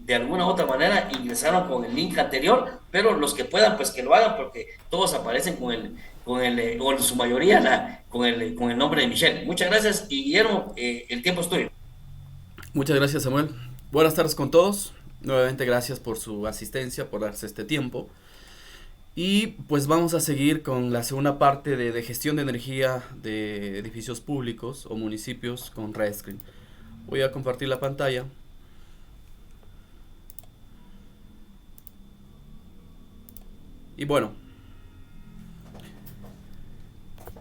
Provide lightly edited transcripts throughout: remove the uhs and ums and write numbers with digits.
de alguna u otra manera ingresaron con el link anterior, pero los que puedan, pues que lo hagan, porque todos aparecen o en su mayoría, con el nombre de Michelle. Muchas gracias y Guillermo, el tiempo es tuyo. Muchas gracias, Samuel. Buenas tardes con todos. Nuevamente gracias por su asistencia, por darse este tiempo. Y pues vamos a seguir con la segunda parte de gestión de energía de edificios públicos o municipios con Redscreen. Voy a compartir la pantalla. Y bueno,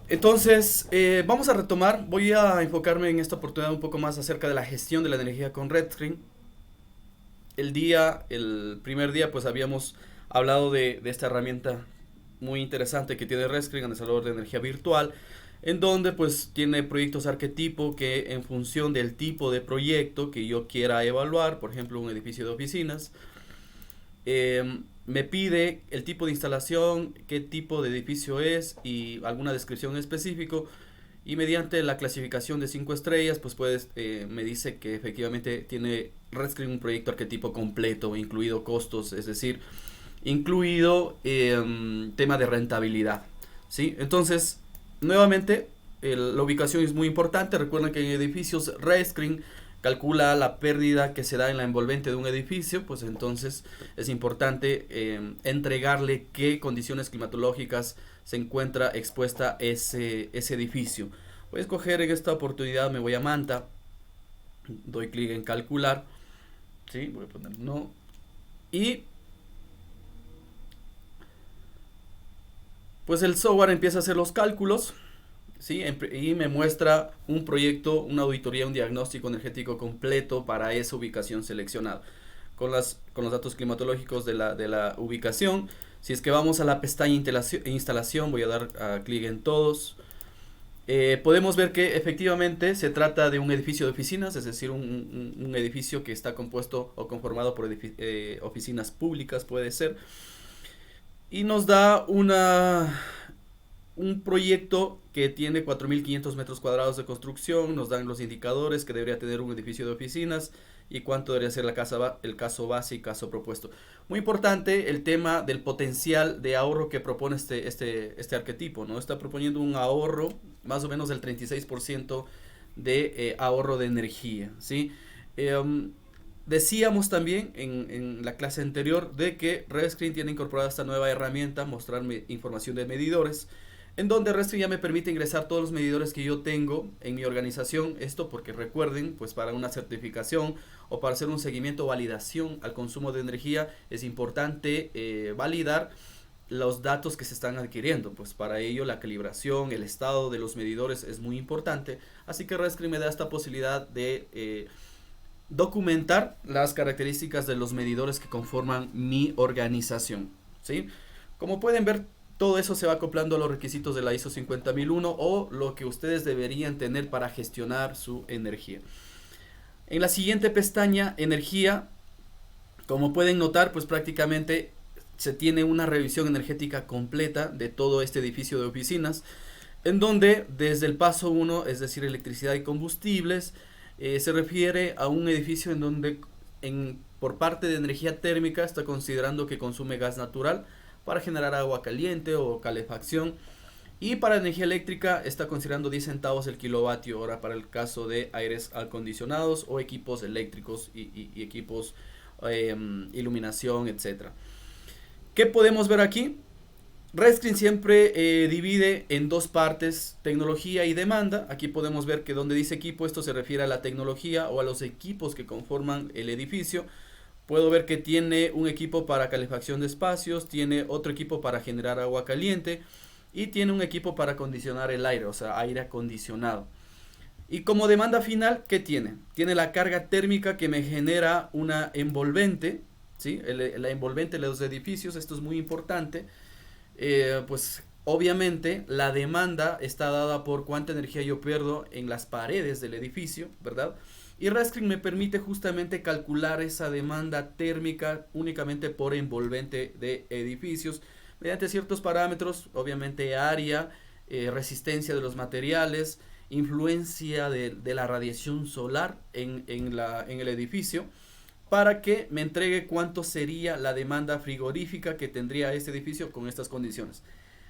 entonces vamos a retomar. Voy a enfocarme en esta oportunidad un poco más acerca de la gestión de la energía con Redscreen. El primer día, pues habíamos hablado de esta herramienta muy interesante que tiene Redscreen, analizador de energía virtual, en donde pues tiene proyectos arquetipo que en función del tipo de proyecto que yo quiera evaluar, por ejemplo un edificio de oficinas, me pide el tipo de instalación, qué tipo de edificio es y alguna descripción específica. Y mediante la clasificación de 5 estrellas, pues me dice que efectivamente tiene Redscreen un proyecto arquetipo completo, incluido costos, es decir, incluido tema de rentabilidad. ¿Sí? Entonces, nuevamente, la ubicación es muy importante. Recuerden que en edificios Redscreen calcula la pérdida que se da en la envolvente de un edificio, pues entonces es importante entregarle qué condiciones climatológicas se encuentra expuesta ese edificio. Voy a escoger en esta oportunidad, me voy a Manta, doy clic en calcular, ¿sí? Voy a poner no, y pues el software empieza a hacer los cálculos, ¿sí? Y me muestra un proyecto, una auditoría, un diagnóstico energético completo para esa ubicación seleccionada, con los datos climatológicos de la ubicación. Si es que vamos a la pestaña instalación, voy a dar clic en todos. Podemos ver que efectivamente se trata de un edificio de oficinas, es decir, un edificio que está compuesto o conformado por oficinas públicas, puede ser, y nos da un proyecto que tiene 4.500 metros cuadrados de construcción, nos dan los indicadores que debería tener un edificio de oficinas y cuánto debería ser el caso base y caso propuesto. Muy importante el tema del potencial de ahorro que propone este arquetipo, ¿no? Está proponiendo un ahorro más o menos del 36% de ahorro de energía, ¿sí? Decíamos también en la clase anterior de que Redscreen tiene incorporada esta nueva herramienta, mostrarme información de medidores, en donde Redscreen ya me permite ingresar todos los medidores que yo tengo en mi organización. Esto porque recuerden, pues para una certificación o para hacer un seguimiento o validación al consumo de energía es importante validar los datos que se están adquiriendo. Pues para ello la calibración, el estado de los medidores es muy importante. Así que Redscreen me da esta posibilidad de documentar las características de los medidores que conforman mi organización, ¿sí? Como pueden ver, todo eso se va acoplando a los requisitos de la ISO 50001 o lo que ustedes deberían tener para gestionar su energía. En la siguiente pestaña, energía, como pueden notar, pues prácticamente se tiene una revisión energética completa de todo este edificio de oficinas, en donde desde el paso 1, es decir, electricidad y combustibles, se refiere a un edificio en donde por parte de energía térmica está considerando que consume gas natural para generar agua caliente o calefacción, y para energía eléctrica está considerando 10 centavos el kilovatio hora para el caso de aires acondicionados o equipos eléctricos y equipos iluminación, etcétera. ¿Qué podemos ver aquí? Redscreen siempre divide en dos partes, tecnología y demanda. Aquí podemos ver que donde dice equipo, esto se refiere a la tecnología o a los equipos que conforman el edificio. Puedo ver que tiene un equipo para calefacción de espacios, tiene otro equipo para generar agua caliente y tiene un equipo para acondicionar el aire, o sea, aire acondicionado. Y como demanda final, ¿qué tiene? Tiene la carga térmica que me genera una envolvente, ¿sí? La envolvente de los edificios, esto es muy importante. Pues obviamente la demanda está dada por cuánta energía yo pierdo en las paredes del edificio, ¿verdad? Y Redscreen me permite justamente calcular esa demanda térmica únicamente por envolvente de edificios mediante ciertos parámetros, obviamente área, resistencia de los materiales, influencia de la radiación solar en el edificio, para que me entregue cuánto sería la demanda frigorífica que tendría este edificio con estas condiciones.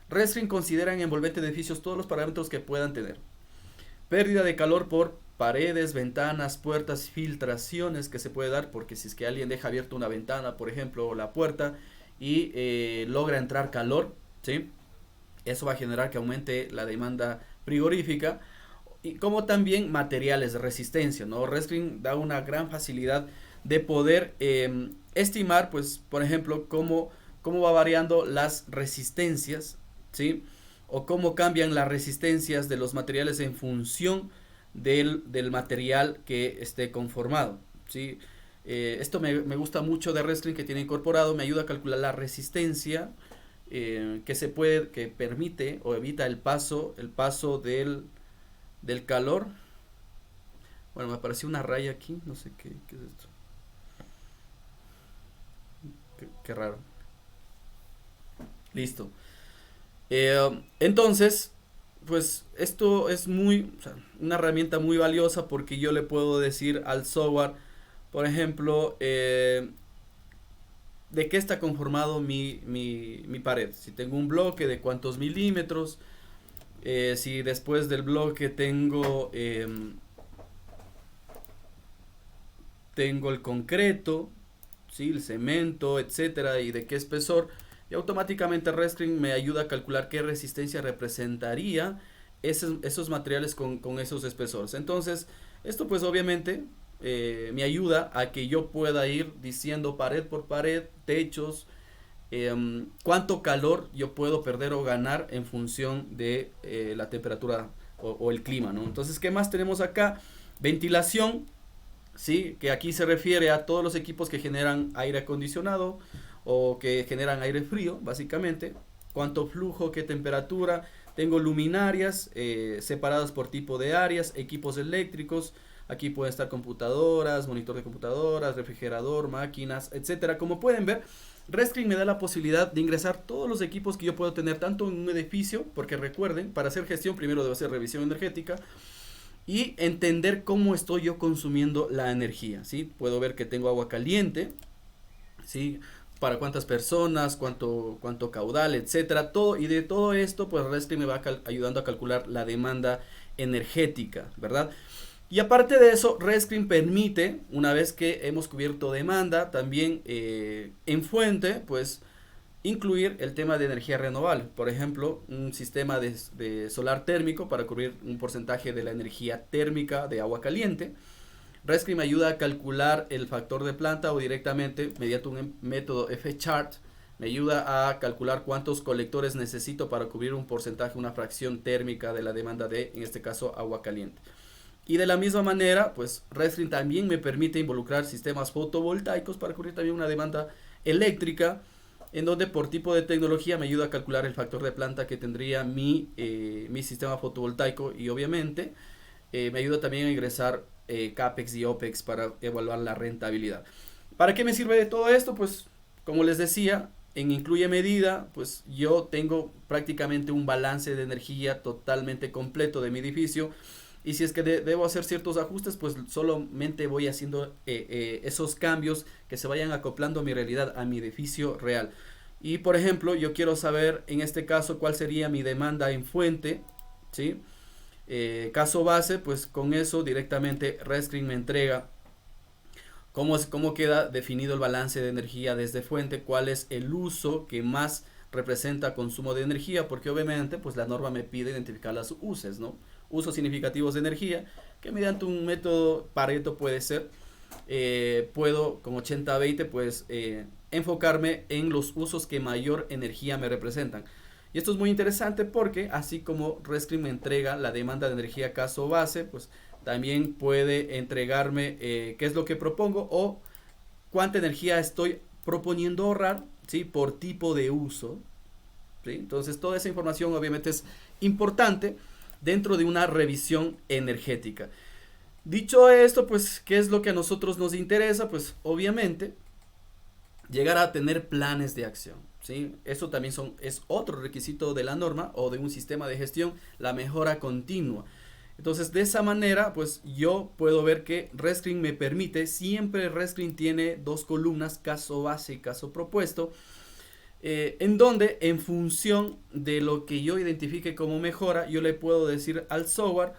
Rescreen considera en envolvente de edificios todos los parámetros que puedan tener. Pérdida de calor por paredes, ventanas, puertas, filtraciones que se puede dar, porque si es que alguien deja abierta una ventana, por ejemplo, o la puerta, y logra entrar calor, ¿sí? Eso va a generar que aumente la demanda frigorífica, y como también materiales de resistencia, ¿no? Rescreen da una gran facilidad de poder estimar, pues, por ejemplo, cómo va variando las resistencias, ¿sí? O cómo cambian las resistencias de los materiales en función del material que esté conformado, ¿sí? Esto me gusta mucho de Rescreen, que tiene incorporado, me ayuda a calcular la resistencia que permite o evita el paso del calor. Bueno, me apareció una raya aquí, no sé qué es esto. Qué raro. Listo. Entonces, pues esto es o sea, una herramienta muy valiosa, porque yo le puedo decir al software, por ejemplo, de qué está conformado mi pared. Si tengo un bloque, de cuántos milímetros. Si después del bloque tengo el concreto, ¿sí? El cemento, etcétera, y de qué espesor. Y automáticamente Rescreen me ayuda a calcular qué resistencia representaría esos materiales con esos espesores. Entonces, esto pues obviamente me ayuda a que yo pueda ir diciendo pared por pared, techos, cuánto calor yo puedo perder o ganar en función de la temperatura o el clima, ¿no? Entonces, ¿qué más tenemos acá? Ventilación, ¿sí? Que aquí se refiere a todos los equipos que generan aire acondicionado o que generan aire frío, básicamente. Cuánto flujo, qué temperatura. Tengo luminarias separadas por tipo de áreas, equipos eléctricos. Aquí pueden estar computadoras, monitor de computadoras, refrigerador, máquinas, etcétera. Como pueden ver, Rescreen me da la posibilidad de ingresar todos los equipos que yo puedo tener, tanto en un edificio, porque recuerden, para hacer gestión primero debo hacer revisión energética y entender cómo estoy yo consumiendo la energía, ¿sí? Puedo ver que tengo agua caliente, ¿sí? Para cuántas personas, cuánto caudal, etcétera, todo, y de todo esto, pues Rescreen me va ayudando a calcular la demanda energética, ¿verdad? Y aparte de eso, Rescreen permite, una vez que hemos cubierto demanda, también en fuente, pues incluir el tema de energía renovable. Por ejemplo, un sistema de solar térmico para cubrir un porcentaje de la energía térmica de agua caliente. Rescreen me ayuda a calcular el factor de planta, o directamente mediante un método F-Chart me ayuda a calcular cuántos colectores necesito para cubrir un porcentaje, una fracción térmica de la demanda de, en este caso, agua caliente. Y de la misma manera, pues Rescreen también me permite involucrar sistemas fotovoltaicos para cubrir también una demanda eléctrica, en donde por tipo de tecnología me ayuda a calcular el factor de planta que tendría mi sistema fotovoltaico, y obviamente me ayuda también a ingresar CAPEX y OPEX para evaluar la rentabilidad. ¿Para qué me sirve de todo esto? Pues como les decía, en Incluye Medida, pues yo tengo prácticamente un balance de energía totalmente completo de mi edificio. Y si es que debo hacer ciertos ajustes, pues solamente voy haciendo esos cambios que se vayan acoplando a mi realidad, a mi edificio real. Y por ejemplo, yo quiero saber en este caso cuál sería mi demanda en fuente, ¿sí? Caso base, pues con eso directamente Rescreen me entrega cómo queda definido el balance de energía desde fuente, cuál es el uso que más representa consumo de energía, porque obviamente pues la norma me pide identificar las uses, ¿no? Usos significativos de energía, que mediante un método Pareto puede ser, puedo con 80-20 pues enfocarme en los usos que mayor energía me representan. Y esto es muy interesante porque así como Rescreen me entrega la demanda de energía caso base, pues también puede entregarme qué es lo que propongo o cuánta energía estoy proponiendo ahorrar, ¿sí? Por tipo de uso, ¿sí? Entonces toda esa información obviamente es importante dentro de una revisión energética. Dicho esto, pues, ¿qué es lo que a nosotros nos interesa? Pues, obviamente, llegar a tener planes de acción, ¿sí? Eso también es otro requisito de la norma o de un sistema de gestión, la mejora continua. Entonces, de esa manera, pues yo puedo ver que RedScreen me permite, siempre RedScreen tiene dos columnas, caso base y caso propuesto, en donde en función de lo que yo identifique como mejora, yo le puedo decir al software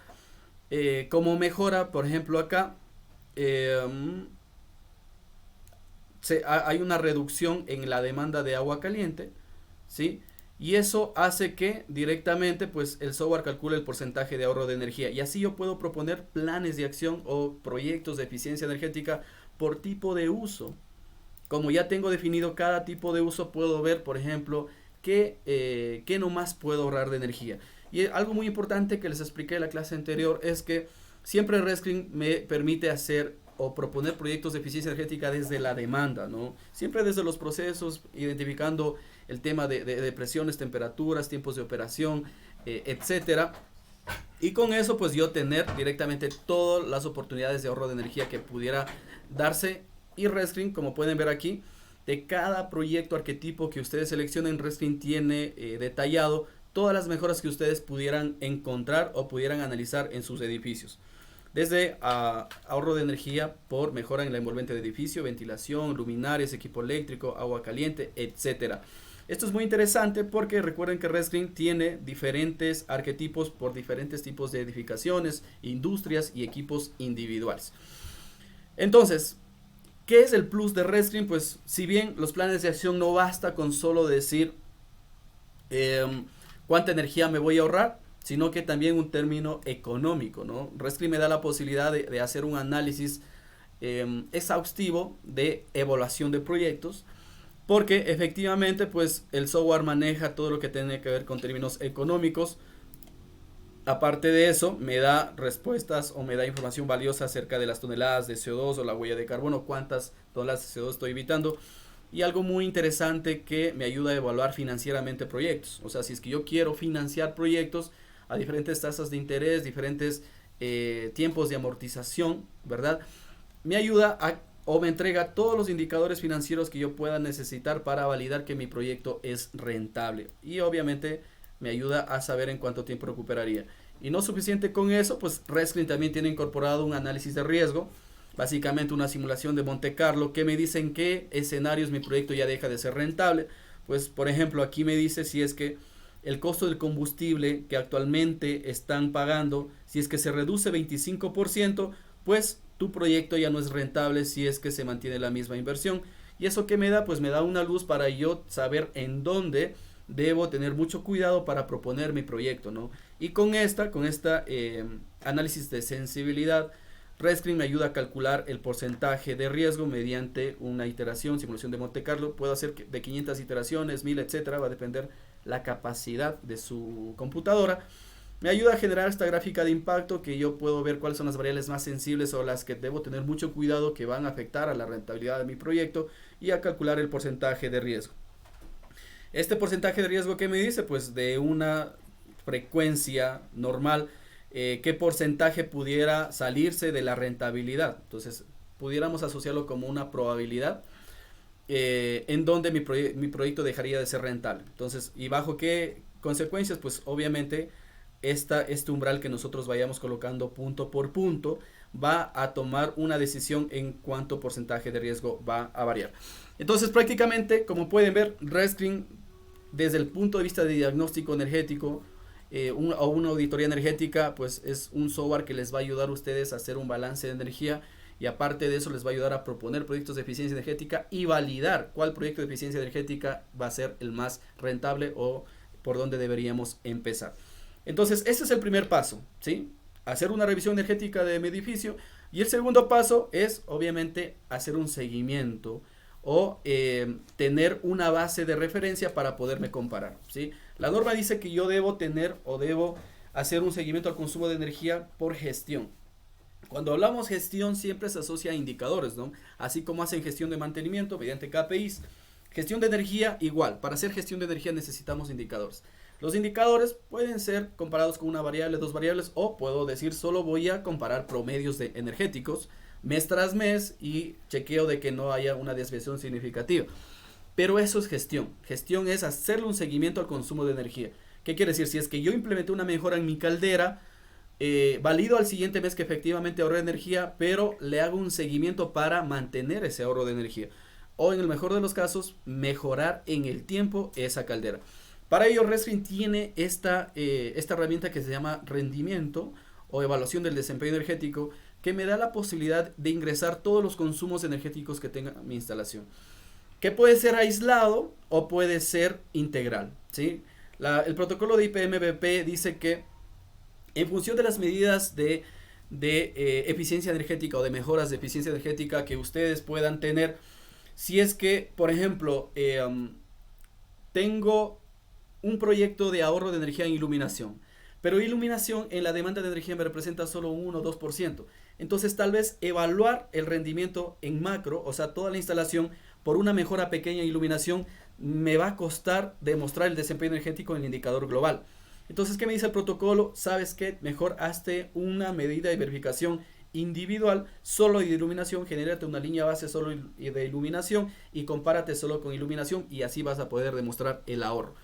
como mejora, por ejemplo acá, eh, hay una reducción en la demanda de agua caliente, ¿sí? Y eso hace que directamente pues el software calcule el porcentaje de ahorro de energía. Y así yo puedo proponer planes de acción o proyectos de eficiencia energética por tipo de uso. Como ya tengo definido cada tipo de uso, puedo ver, por ejemplo, qué nomás puedo ahorrar de energía. Y algo muy importante que les expliqué en la clase anterior es que siempre RedScreen me permite hacer o proponer proyectos de eficiencia energética desde la demanda, ¿no? Siempre desde los procesos, identificando el tema de presiones, temperaturas, tiempos de operación, etcétera. Y con eso, pues yo tener directamente todas las oportunidades de ahorro de energía que pudiera darse. Y RedScreen, como pueden ver aquí, de cada proyecto arquetipo que ustedes seleccionen, RedScreen tiene detallado todas las mejoras que ustedes pudieran encontrar o pudieran analizar en sus edificios. Desde ahorro de energía por mejora en la envolvente de edificio, ventilación, luminarias, equipo eléctrico, agua caliente, etcétera. Esto es muy interesante porque recuerden que RedScreen tiene diferentes arquetipos por diferentes tipos de edificaciones, industrias y equipos individuales. Entonces, ¿qué es el plus de RedScreen? Pues si bien los planes de acción no basta con solo decir cuánta energía me voy a ahorrar, sino que también un término económico, ¿no? RedScreen me da la posibilidad de hacer un análisis exhaustivo de evaluación de proyectos, porque efectivamente pues el software maneja todo lo que tiene que ver con términos económicos. Aparte de eso, me da respuestas o me da información valiosa acerca de las toneladas de CO2 o la huella de carbono, cuántas toneladas de CO2 estoy evitando. Y algo muy interesante que me ayuda a evaluar financieramente proyectos. O sea, si es que yo quiero financiar proyectos a diferentes tasas de interés, diferentes tiempos de amortización, ¿verdad? Me ayuda o me entrega todos los indicadores financieros que yo pueda necesitar para validar que mi proyecto es rentable. Y obviamente me ayuda a saber en cuánto tiempo recuperaría. Y no suficiente con eso, pues RedScreen también tiene incorporado un análisis de riesgo, básicamente una simulación de Monte Carlo que me dice en qué escenarios mi proyecto ya deja de ser rentable. Pues por ejemplo aquí me dice si es que el costo del combustible que actualmente están pagando, si es que se reduce 25%, pues tu proyecto ya no es rentable si es que se mantiene la misma inversión. ¿Y eso qué me da? Pues me da una luz para yo saber en dónde debo tener mucho cuidado para proponer mi proyecto, ¿no? Y con esta análisis de sensibilidad, RedScreen me ayuda a calcular el porcentaje de riesgo mediante una iteración, simulación de Monte Carlo. Puedo hacer de 500 iteraciones, 1000, etcétera, va a depender la capacidad de su computadora. Me ayuda a generar esta gráfica de impacto que yo puedo ver cuáles son las variables más sensibles o las que debo tener mucho cuidado que van a afectar a la rentabilidad de mi proyecto y a calcular el porcentaje de riesgo. Este porcentaje de riesgo que me dice, pues de una frecuencia normal, qué porcentaje pudiera salirse de la rentabilidad. Entonces, pudiéramos asociarlo como una probabilidad en donde mi proyecto dejaría de ser rentable. Entonces, ¿y bajo qué consecuencias? Pues obviamente este umbral que nosotros vayamos colocando punto por punto va a tomar una decisión en cuánto porcentaje de riesgo va a variar. Entonces, prácticamente, como pueden ver, RedScreen desde el punto de vista de diagnóstico energético o una auditoría energética, pues es un software que les va a ayudar a ustedes a hacer un balance de energía y aparte de eso les va a ayudar a proponer proyectos de eficiencia energética y validar cuál proyecto de eficiencia energética va a ser el más rentable o por dónde deberíamos empezar. Entonces, ese es el primer paso, ¿sí? Hacer una revisión energética de mi edificio y el segundo paso es obviamente hacer un seguimiento o tener una base de referencia para poderme comparar, ¿sí? La norma dice que yo debo tener o debo hacer un seguimiento al consumo de energía por gestión. Cuando hablamos gestión siempre se asocia a indicadores, ¿no? Así como hacen gestión de mantenimiento mediante KPIs. Gestión de energía igual. Para hacer gestión de energía necesitamos indicadores. Los indicadores pueden ser comparados con una variable, dos variables, o puedo decir solo voy a comparar promedios de energéticos mes tras mes y chequeo de que no haya una desviación significativa. Pero eso es gestión. Gestión es hacerle un seguimiento al consumo de energía. ¿Qué quiere decir? Si es que yo implementé una mejora en mi caldera, valido al siguiente mes que efectivamente ahorré energía, pero le hago un seguimiento para mantener ese ahorro de energía. O en el mejor de los casos, mejorar en el tiempo esa caldera. Para ello, Redstream tiene esta herramienta que se llama rendimiento o evaluación del desempeño energético, que me da la posibilidad de ingresar todos los consumos energéticos que tenga mi instalación, que puede ser aislado o puede ser integral, ¿sí? El protocolo de IPMBP dice que en función de las medidas de eficiencia energética o de mejoras de eficiencia energética que ustedes puedan tener, si es que, por ejemplo, tengo un proyecto de ahorro de energía en iluminación, pero iluminación en la demanda de energía me representa solo un 1 o 2%. Entonces tal vez evaluar el rendimiento en macro, o sea, toda la instalación, por una mejora pequeña en iluminación, me va a costar demostrar el desempeño energético en el indicador global. Entonces, ¿qué me dice el protocolo? ¿Sabes qué? Mejor hazte una medida de verificación individual solo de iluminación, genérate una línea base solo de iluminación y compárate solo con iluminación, y así vas a poder demostrar el ahorro.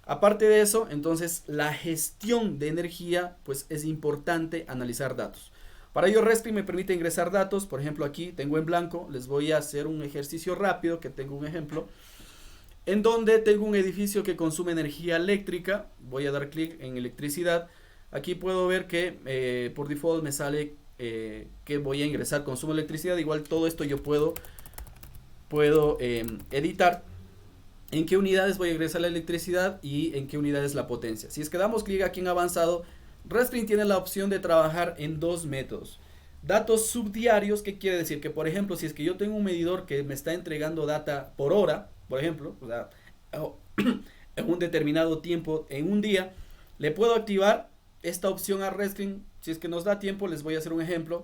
Aparte de eso, entonces la gestión de energía, pues es importante analizar datos. Para ello Redstream me permite ingresar datos. Por ejemplo, aquí tengo en blanco, les voy a hacer un ejercicio rápido, que tengo un ejemplo en donde tengo un edificio que consume energía eléctrica. Voy a dar clic en electricidad. Aquí puedo ver que por default me sale que voy a ingresar consumo de electricidad. Igual todo esto yo puedo editar en qué unidades voy a ingresar la electricidad y en qué unidades la potencia. Si es que damos clic aquí en avanzado, Redstream tiene la opción de trabajar en dos métodos. Datos subdiarios, ¿qué quiere decir? Que por ejemplo, si es que yo tengo un medidor que me está entregando data por hora, por ejemplo, o sea, en un determinado tiempo, en un día, le puedo activar esta opción a Redstream. Si es que nos da tiempo, les voy a hacer un ejemplo,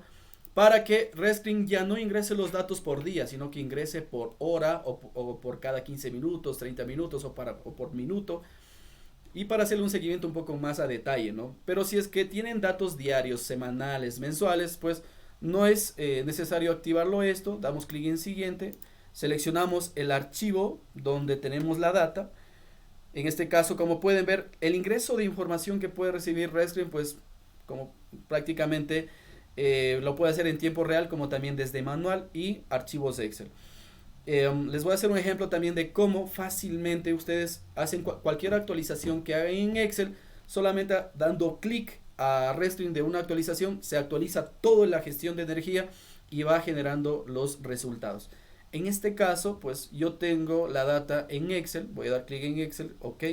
para que Redstream ya no ingrese los datos por día, sino que ingrese por hora o por cada 15 minutos, 30 minutos o por minuto, y para hacerle un seguimiento un poco más a detalle, ¿no? Pero si es que tienen datos diarios, semanales, mensuales, pues no es necesario activarlo esto. Damos clic en siguiente, seleccionamos el archivo donde tenemos la data. En este caso, como pueden ver, el ingreso de información que puede recibir Redstream, pues como prácticamente lo puede hacer en tiempo real, como también desde manual y archivos Excel. Les voy a hacer un ejemplo también de cómo fácilmente ustedes hacen cualquier actualización que hagan en Excel. Solamente dando clic a Redstream de una actualización, se actualiza toda la gestión de energía y va generando los resultados. En este caso, pues yo tengo la data en Excel. Voy a dar clic en Excel, ok.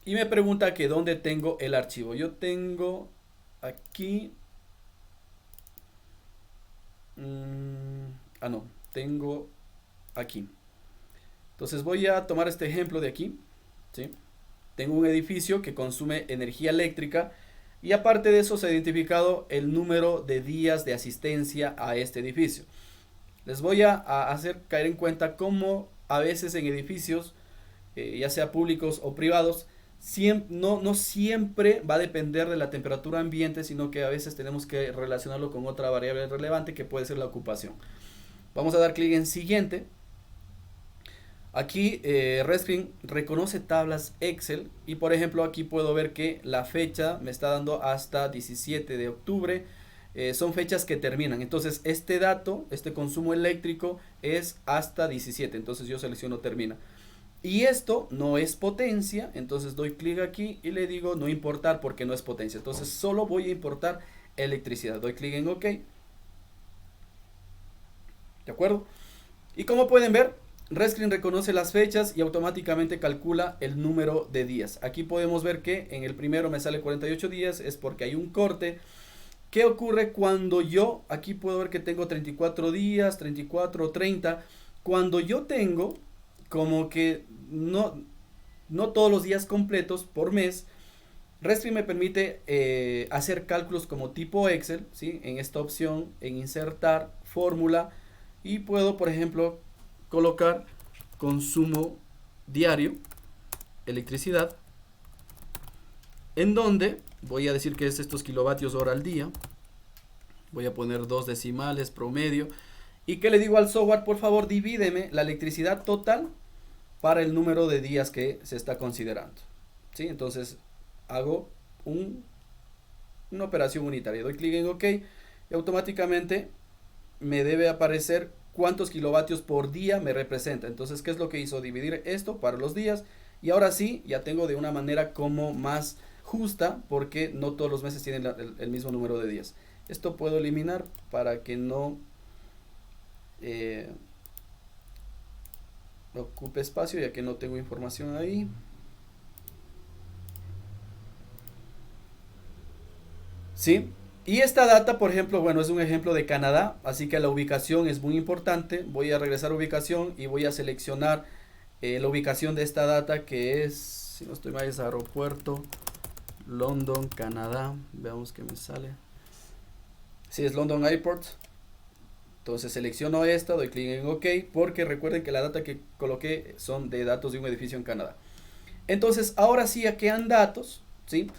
Y me pregunta que dónde tengo el archivo. Yo tengo aquí... no, tengo aquí. Entonces voy a tomar este ejemplo de aquí, ¿sí? Tengo un edificio que consume energía eléctrica y aparte de eso se ha identificado el número de días de asistencia a este edificio. Les voy a hacer caer en cuenta cómo a veces en edificios, ya sea públicos o privados, no siempre va a depender de la temperatura ambiente, sino que a veces tenemos que relacionarlo con otra variable relevante que puede ser la ocupación. Vamos a dar clic en siguiente. Aquí Redstream reconoce tablas Excel y por ejemplo aquí puedo ver que la fecha me está dando hasta 17 de octubre. Son fechas que terminan. Entonces este dato, este consumo eléctrico es hasta 17. Entonces yo selecciono termina. Y esto no es potencia. Entonces doy clic aquí y le digo no importar porque no es potencia. Entonces solo voy a importar electricidad. Doy clic en OK. ¿De acuerdo? Y como pueden ver, Redstream reconoce las fechas y automáticamente calcula el número de días. Aquí podemos ver que en el primero me sale 48 días, es porque hay un corte. ¿Qué ocurre cuando yo, aquí puedo ver que tengo 34 días, 34, 30, cuando yo tengo como que no todos los días completos por mes? Redstream me permite hacer cálculos como tipo Excel, ¿sí? En esta opción, en insertar, fórmula, y puedo, por ejemplo, colocar consumo diario, electricidad, en donde voy a decir que es estos kilovatios hora al día. Voy a poner 2 decimales, promedio. Y que le digo al software, por favor, divídeme la electricidad total para el número de días que se está considerando. ¿Sí? Entonces hago una operación unitaria. Doy clic en OK y automáticamente me debe aparecer cuántos kilovatios por día me representa. Entonces, ¿qué es lo que hizo? Dividir esto para los días y ahora sí, ya tengo de una manera como más justa porque no todos los meses tienen el mismo número de días. Esto puedo eliminar para que no ocupe espacio ya que no tengo información ahí. ¿Sí? Y esta data, por ejemplo, bueno, es un ejemplo de Canadá, así que la ubicación es muy importante. Voy a regresar a ubicación y voy a seleccionar la ubicación de esta data que es, si no estoy mal, es aeropuerto London, Canadá. Veamos qué me sale. Sí, es London Airport. Entonces selecciono esta, doy clic en OK, porque recuerden que la data que coloqué son de datos de un edificio en Canadá. Entonces, ahora sí, ya quedan datos, ¿sí?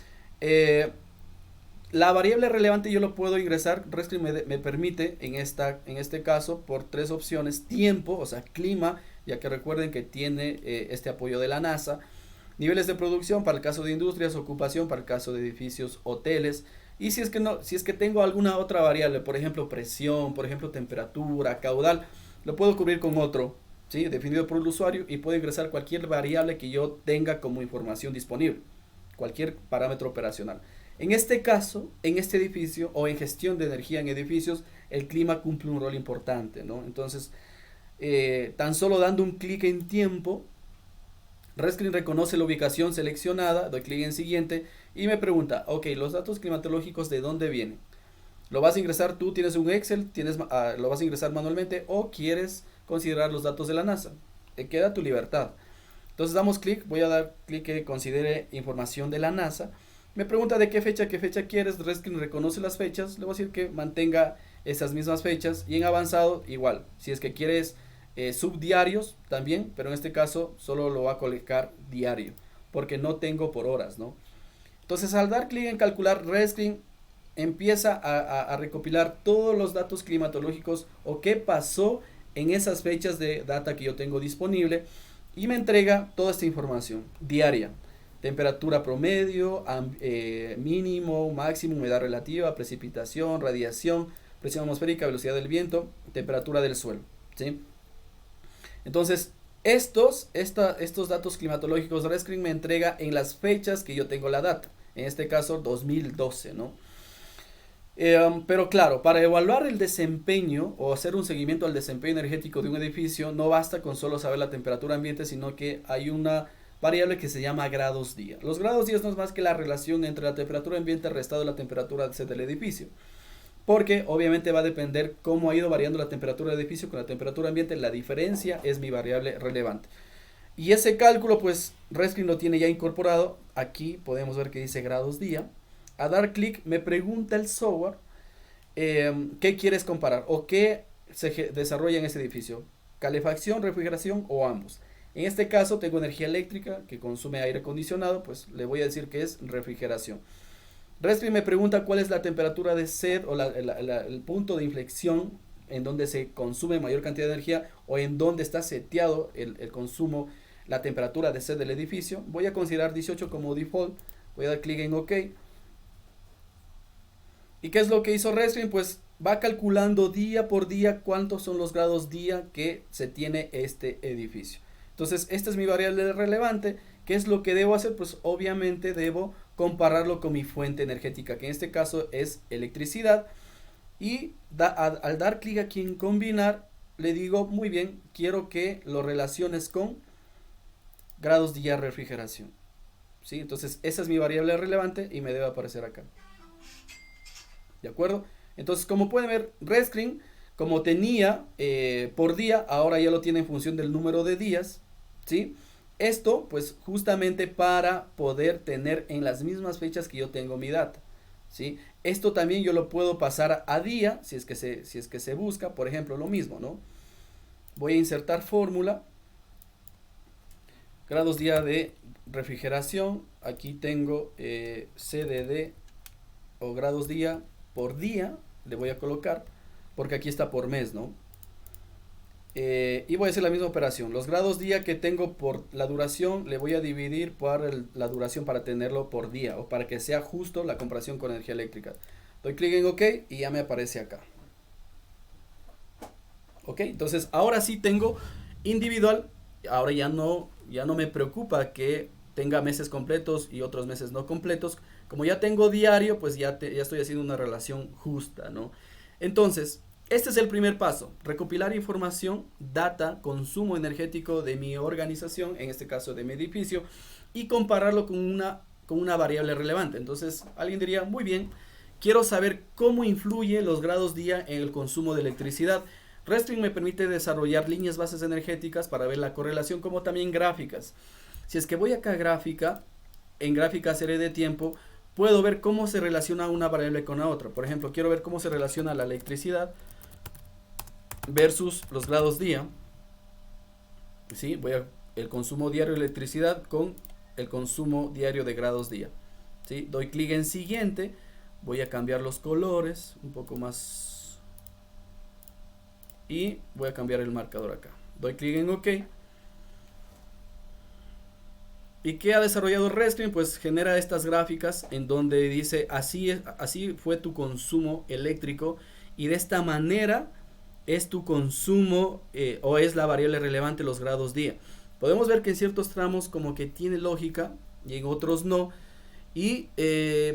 La variable relevante yo lo puedo ingresar, RESTRING me permite en este caso por tres opciones: tiempo, o sea clima, ya que recuerden que tiene este apoyo de la NASA; niveles de producción para el caso de industrias; ocupación para el caso de edificios, hoteles; y si es que no, si es que tengo alguna otra variable, por ejemplo presión, por ejemplo temperatura, caudal, lo puedo cubrir con otro, ¿sí? Definido por el usuario, y puedo ingresar cualquier variable que yo tenga como información disponible, cualquier parámetro operacional. En este caso, en este edificio o en gestión de energía en edificios, el clima cumple un rol importante, ¿no? Entonces, tan solo dando un clic en tiempo, RESTRING reconoce la ubicación seleccionada, doy clic en siguiente y me pregunta, ok, los datos climatológicos, ¿de dónde vienen? ¿Lo vas a ingresar tú? ¿Tienes un Excel? ¿Lo vas a ingresar manualmente o quieres considerar los datos de la NASA? Queda tu libertad. Entonces damos clic, voy a dar clic que considere información de la NASA. Me pregunta de qué fecha quieres. RESTRING reconoce las fechas, le voy a decir que mantenga esas mismas fechas, y en avanzado igual, si es que quieres subdiarios también, pero en este caso solo lo va a colocar diario, porque no tengo por horas, ¿no? Entonces al dar clic en calcular, RESTRING empieza a recopilar todos los datos climatológicos o qué pasó en esas fechas de data que yo tengo disponible, y me entrega toda esta información diaria: temperatura promedio, mínimo, máximo, humedad relativa, precipitación, radiación, presión atmosférica, velocidad del viento, temperatura del suelo, ¿sí? Entonces, estos datos climatológicos RESTRING me entrega en las fechas que yo tengo la data, en este caso 2012, ¿no? Pero claro, para evaluar el desempeño o hacer un seguimiento al desempeño energético de un edificio, no basta con solo saber la temperatura ambiente, sino que hay una variable que se llama grados día. Los grados día no es más que la relación entre la temperatura ambiente restado la temperatura del edificio, porque obviamente va a depender cómo ha ido variando la temperatura del edificio con la temperatura ambiente. La diferencia es mi variable relevante. Y ese cálculo, pues RESTRING lo tiene ya incorporado. Aquí podemos ver que dice grados día. A dar clic me pregunta el software qué quieres comparar o qué se desarrolla en ese edificio: calefacción, refrigeración o ambos. En este caso tengo energía eléctrica que consume aire acondicionado, pues le voy a decir que es refrigeración. RESTRING me pregunta cuál es la temperatura de set o el punto de inflexión en donde se consume mayor cantidad de energía o en donde está seteado el consumo, la temperatura de set del edificio. Voy a considerar 18 como default, voy a dar clic en OK. ¿Y qué es lo que hizo RESTRING? Pues va calculando día por día cuántos son los grados día que se tiene este edificio. Entonces, esta es mi variable relevante. ¿Qué es lo que debo hacer? Pues obviamente debo compararlo con mi fuente energética, que en este caso es electricidad. Y al dar clic aquí en combinar, le digo, muy bien, quiero que lo relaciones con grados día refrigeración, ¿sí? Entonces, esa es mi variable relevante y me debe aparecer acá. ¿De acuerdo? Entonces, como pueden ver, RESTRING, como tenía por día, ahora ya lo tiene en función del número de días, ¿sí? Esto, pues, justamente para poder tener en las mismas fechas que yo tengo mi data, ¿sí? Esto también yo lo puedo pasar a día, si es que se busca, por ejemplo, lo mismo, ¿no? Voy a insertar fórmula, grados día de refrigeración, aquí tengo CDD o grados día por día, le voy a colocar, porque aquí está por mes, ¿no? Y voy a hacer la misma operación. Los grados día que tengo por la duración, le voy a dividir por la duración para tenerlo por día o para que sea justo la comparación con energía eléctrica. Doy clic en OK y ya me aparece acá. Ok, entonces ahora sí tengo individual. Ahora ya no me preocupa que tenga meses completos y otros meses no completos. Como ya tengo diario, pues ya estoy haciendo una relación justa, ¿no? Entonces, este es el primer paso, recopilar información, data, consumo energético de mi organización, en este caso de mi edificio, y compararlo con una variable relevante. Entonces, alguien diría, muy bien, quiero saber cómo influye los grados día en el consumo de electricidad. Restring me permite desarrollar líneas bases energéticas para ver la correlación, como también gráficas. Si es que voy acá a gráfica, en gráfica serie de tiempo, puedo ver cómo se relaciona una variable con la otra. Por ejemplo, quiero ver cómo se relaciona la electricidad versus los grados día. ¿Sí? Voy a el consumo diario de electricidad con el consumo diario de grados día. ¿Sí? Doy clic en siguiente. Voy a cambiar los colores un poco más. Y voy a cambiar el marcador acá. Doy clic en OK. ¿Y qué ha desarrollado Restring? Pues genera estas gráficas en donde dice así fue tu consumo eléctrico y de esta manera es tu consumo o es la variable relevante los grados día. Podemos ver que en ciertos tramos como que tiene lógica y en otros no. Y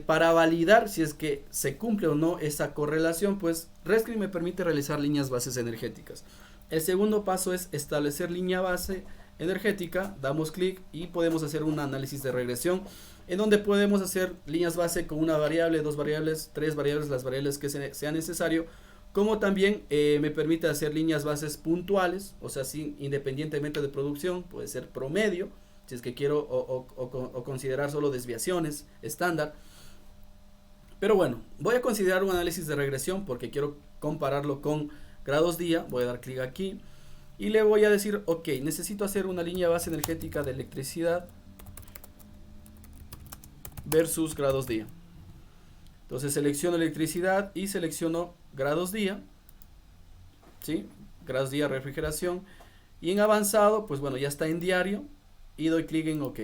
para validar si es que se cumple o no esa correlación, pues Restring me permite realizar líneas bases energéticas. El segundo paso es establecer línea base energética, damos clic y podemos hacer un análisis de regresión en donde podemos hacer líneas base con una variable, dos variables, tres variables, las variables que sea necesario, como también me permite hacer líneas bases puntuales, o sea, independientemente de producción, puede ser promedio, si es que quiero o considerar solo desviaciones estándar. Pero bueno, voy a considerar un análisis de regresión porque quiero compararlo con grados día. Voy a dar clic aquí y le voy a decir, ok, necesito hacer una línea base energética de electricidad versus grados día. Entonces selecciono electricidad y selecciono grados día, ¿sí? Grados día refrigeración. Y en avanzado, pues bueno, ya está en diario y doy clic en OK.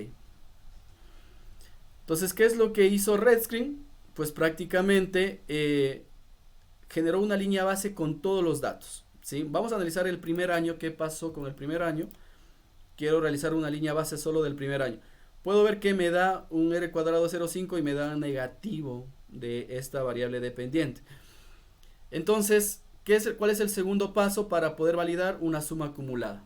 Entonces, ¿qué es lo que hizo Restring? Pues prácticamente generó una línea base con todos los datos, ¿sí? Vamos a analizar el primer año, qué pasó con el primer año. Quiero realizar una línea base solo del primer año. Puedo ver que me da un R cuadrado 0,5 y me da negativo de esta variable dependiente. Entonces, ¿cuál es el segundo paso para poder validar una suma acumulada?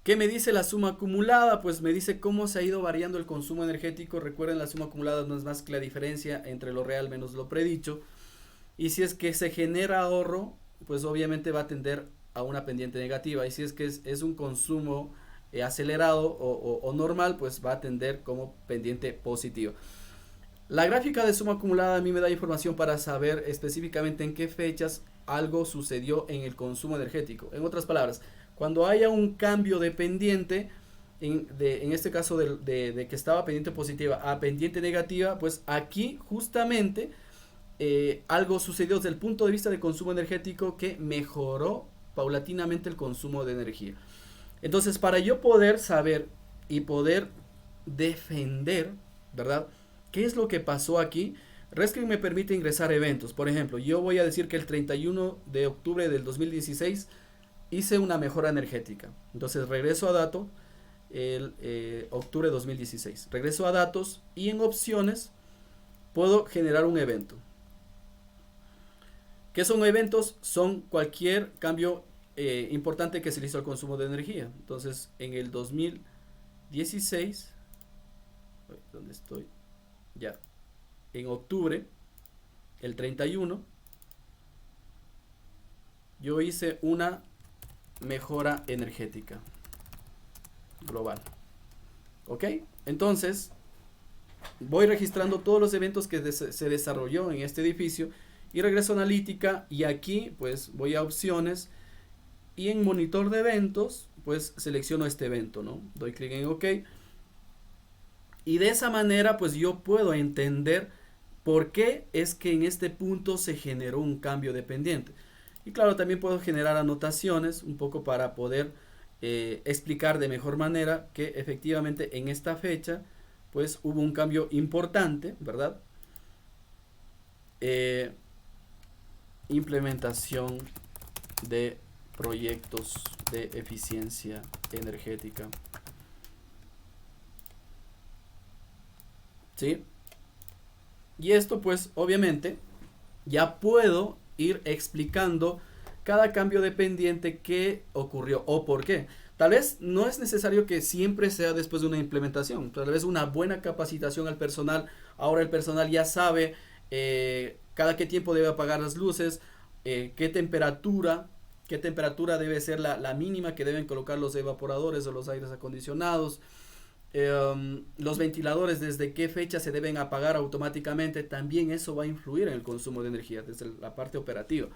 ¿Qué me dice la suma acumulada? Pues me dice cómo se ha ido variando el consumo energético. Recuerden, la suma acumulada no es más que la diferencia entre lo real menos lo predicho. Y si es que se genera ahorro, pues obviamente va a tender a una pendiente negativa. Y si es que es un consumo acelerado o normal, pues va a tender como pendiente positiva. La gráfica de suma acumulada a mí me da información para saber específicamente en qué fechas algo sucedió en el consumo energético. En otras palabras, cuando haya un cambio de pendiente, en este caso de que estaba pendiente positiva a pendiente negativa, pues aquí justamente algo sucedió desde el punto de vista de consumo energético que mejoró paulatinamente el consumo de energía. Entonces, para yo poder saber y poder defender, ¿verdad?, ¿qué es lo que pasó aquí? Restring me permite ingresar eventos. Por ejemplo, yo voy a decir que el 31 de octubre del 2016 hice una mejora energética. Entonces regreso a datos, el octubre de 2016. Regreso a datos y en opciones puedo generar un evento. ¿Qué son eventos? Son cualquier cambio importante que se le hizo al consumo de energía. Entonces en el 2016, ¿dónde estoy? Ya, en octubre, el 31, yo hice una mejora energética global. ¿Ok? Entonces, voy registrando todos los eventos que se desarrolló en este edificio y regreso a analítica y aquí pues voy a opciones y en monitor de eventos pues selecciono este evento, ¿no? Doy clic en OK. Y de esa manera pues yo puedo entender por qué es que en este punto se generó un cambio de pendiente. Y claro, también puedo generar anotaciones un poco para poder explicar de mejor manera que efectivamente en esta fecha pues hubo un cambio importante, ¿verdad? Eh, Implementación de proyectos de eficiencia energética. ¿Sí? Y esto pues obviamente ya puedo ir explicando cada cambio dependiente que ocurrió o por qué. Tal vez no es necesario que siempre sea después de una implementación, tal vez una buena capacitación al personal. Ahora el personal ya sabe cada qué tiempo debe apagar las luces, qué temperatura debe ser la mínima que deben colocar los evaporadores o los aires acondicionados, los ventiladores, desde qué fecha se deben apagar automáticamente. También eso va a influir en el consumo de energía desde la parte operativa.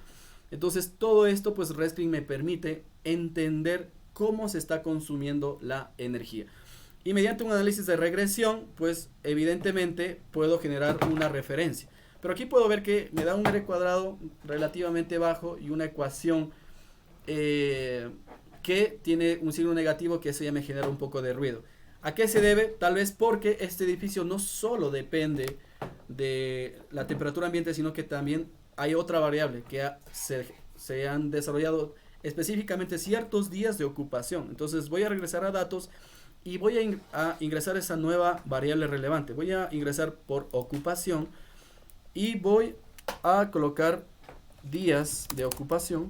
Entonces todo esto pues Redstream me permite entender cómo se está consumiendo la energía, y mediante un análisis de regresión pues evidentemente puedo generar una referencia. Pero aquí puedo ver que me da un R cuadrado relativamente bajo y una ecuación que tiene un signo negativo, que eso ya me genera un poco de ruido. ¿A qué se debe? Tal vez porque este edificio no solo depende de la temperatura ambiente, sino que también hay otra variable que se han desarrollado específicamente ciertos días de ocupación. Entonces voy a regresar a datos y voy a ingresar esa nueva variable relevante. Voy a ingresar por ocupación y voy a colocar días de ocupación.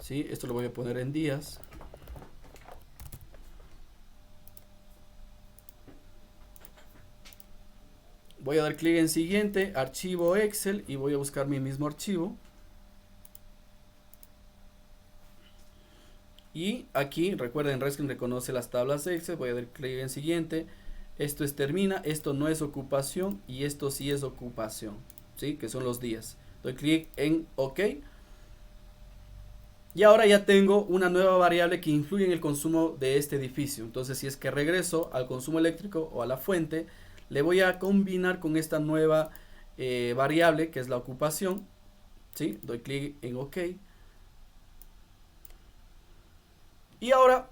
¿Sí? Esto lo voy a poner en días. Voy a dar clic en siguiente, archivo Excel, y voy a buscar mi mismo archivo. Y aquí, recuerden, Redstream reconoce las tablas Excel. Voy a dar clic en siguiente. Esto es termina, esto no es ocupación y esto sí es ocupación, ¿sí? Que son los días. Doy clic en OK. Y ahora ya tengo una nueva variable que influye en el consumo de este edificio. Entonces, si es que regreso al consumo eléctrico o a la fuente, le voy a combinar con esta nueva variable que es la ocupación, ¿sí? Doy clic en OK. Y ahora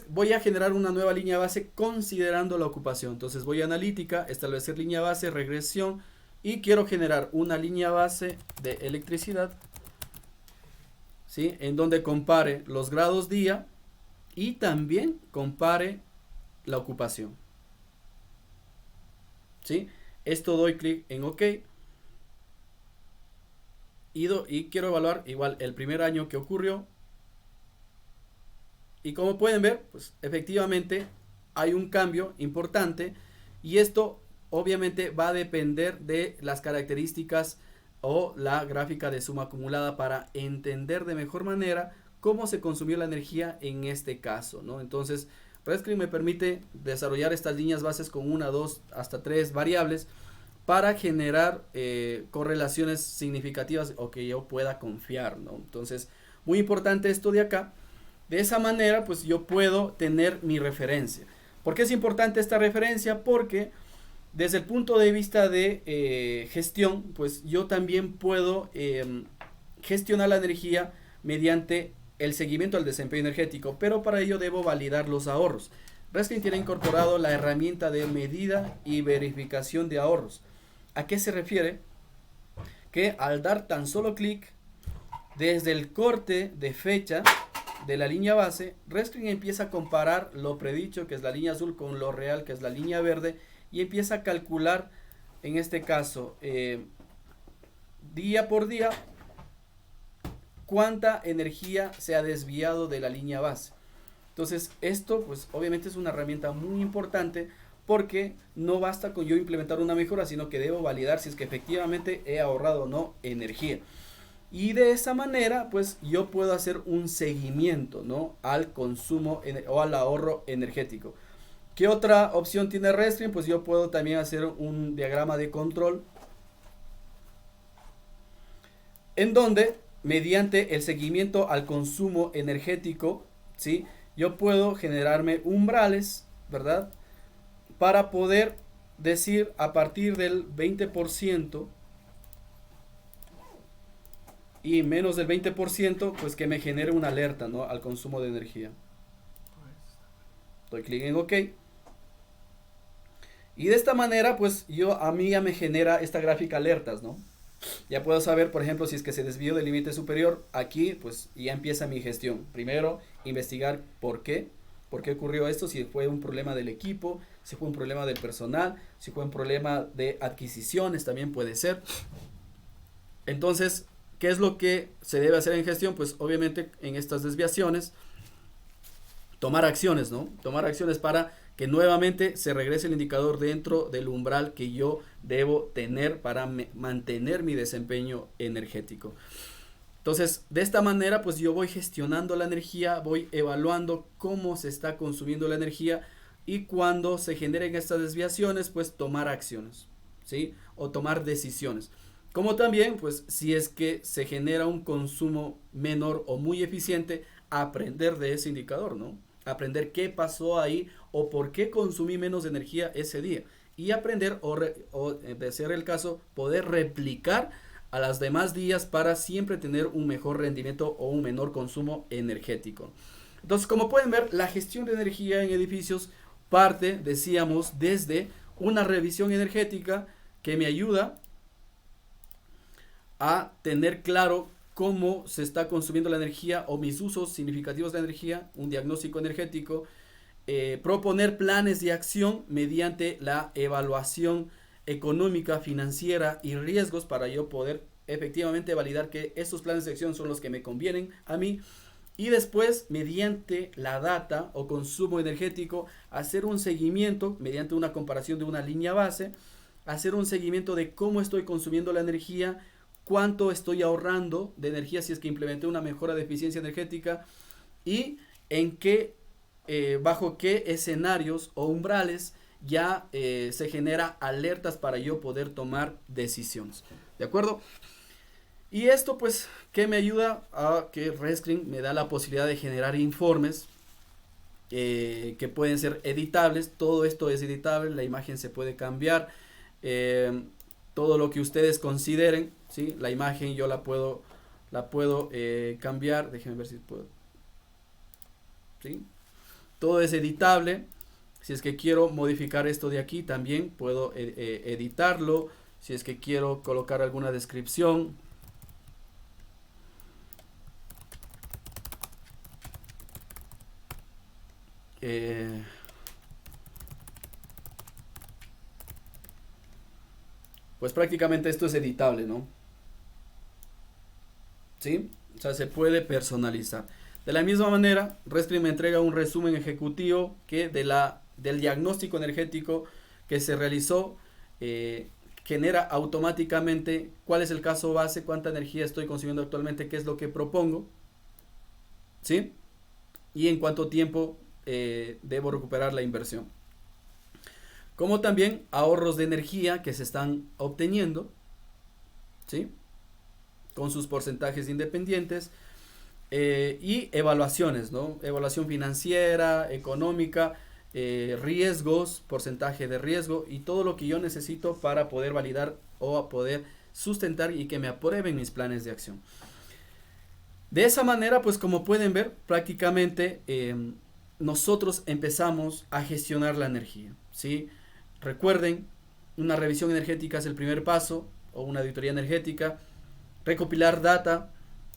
voy a generar una nueva línea base considerando la ocupación. Entonces voy a analítica, establecer línea base, regresión, y quiero generar una línea base de electricidad, ¿sí? En donde compare los grados día y también compare la ocupación, ¿sí? Esto doy clic en OK. Y quiero evaluar igual el primer año que ocurrió. Y como pueden ver, pues efectivamente hay un cambio importante, y esto obviamente va a depender de las características o la gráfica de suma acumulada para entender de mejor manera cómo se consumió la energía en este caso, ¿no? Entonces, Redstream me permite desarrollar estas líneas bases con 1, 2, hasta 3 variables para generar correlaciones significativas o que yo pueda confiar, ¿no? Entonces, muy importante esto de acá. De esa manera, pues yo puedo tener mi referencia. ¿Por qué es importante esta referencia? Porque desde el punto de vista de gestión, pues yo también puedo gestionar la energía mediante el seguimiento del desempeño energético, pero para ello debo validar los ahorros. Redstream tiene incorporado la herramienta de medida y verificación de ahorros. ¿A qué se refiere? Que al dar tan solo clic desde el corte de fecha de la línea base, Redstream empieza a comparar lo predicho, que es la línea azul, con lo real, que es la línea verde, y empieza a calcular, en este caso, día por día, cuánta energía se ha desviado de la línea base. Entonces, esto, pues, obviamente es una herramienta muy importante, porque no basta con yo implementar una mejora, sino que debo validar si es que efectivamente he ahorrado o no energía. Y de esa manera, pues yo puedo hacer un seguimiento, ¿no? Al consumo o al ahorro energético. ¿Qué otra opción tiene Redstream? Pues yo puedo también hacer un diagrama de control, en donde, mediante el seguimiento al consumo energético, ¿sí? Yo puedo generarme umbrales, ¿verdad? Para poder decir a partir del 20%, y menos del 20%, pues que me genere una alerta, ¿no? Al consumo de energía. Doy clic en OK. Y de esta manera, pues a mí ya me genera esta gráfica alertas, ¿no? Ya puedo saber, por ejemplo, si es que se desvió del límite superior. Aquí, pues ya empieza mi gestión. Primero, investigar por qué ocurrió esto, si fue un problema del equipo, si fue un problema del personal, si fue un problema de adquisiciones, también puede ser. Entonces, ¿qué es lo que se debe hacer en gestión? Pues obviamente en estas desviaciones, tomar acciones, ¿no? Tomar acciones para que nuevamente se regrese el indicador dentro del umbral que yo debo tener para mantener mi desempeño energético. Entonces, de esta manera, pues yo voy gestionando la energía, voy evaluando cómo se está consumiendo la energía y cuando se generen estas desviaciones, pues tomar acciones, ¿sí? O tomar decisiones. Como también, pues si es que se genera un consumo menor o muy eficiente, aprender de ese indicador, ¿no? Aprender qué pasó ahí o por qué consumí menos energía ese día. Y aprender o de ser el caso, poder replicar a los demás días para siempre tener un mejor rendimiento o un menor consumo energético. Entonces, como pueden ver, la gestión de energía en edificios parte, decíamos, desde una revisión energética que me ayuda a tener claro cómo se está consumiendo la energía o mis usos significativos de la energía, un diagnóstico energético, proponer planes de acción mediante la evaluación económica, financiera y riesgos para yo poder efectivamente validar que estos planes de acción son los que me convienen a mí y después mediante la data o consumo energético hacer un seguimiento mediante una comparación de una línea base, hacer un seguimiento de cómo estoy consumiendo la energía, cuánto estoy ahorrando de energía si es que implementé una mejora de eficiencia energética y en qué, bajo qué escenarios o umbrales ya se genera alertas para yo poder tomar decisiones. ¿De acuerdo? Y esto pues que me ayuda a que Rescreen me da la posibilidad de generar informes que pueden ser editables. Todo esto es editable, la imagen se puede cambiar. Todo lo que ustedes consideren, ¿sí? La imagen yo la puedo cambiar. Déjenme ver si puedo. ¿Sí? Todo es editable. Si es que quiero modificar esto de aquí, también puedo editarlo. Si es que quiero colocar alguna descripción. Pues prácticamente esto es editable, ¿no? ¿Sí? O sea, se puede personalizar. De la misma manera, Rescreen me entrega un resumen ejecutivo que del diagnóstico energético que se realizó, genera automáticamente cuál es el caso base, cuánta energía estoy consumiendo actualmente, qué es lo que propongo, ¿sí? Y en cuánto tiempo debo recuperar la inversión. Como también ahorros de energía que se están obteniendo, ¿sí? Con sus porcentajes independientes. Y evaluaciones, ¿no? Evaluación financiera, económica, riesgos, porcentaje de riesgo y todo lo que yo necesito para poder validar o poder sustentar y que me aprueben mis planes de acción. De esa manera, pues como pueden ver, prácticamente nosotros empezamos a gestionar la energía, ¿sí? Recuerden, una revisión energética es el primer paso, o una auditoría energética, recopilar data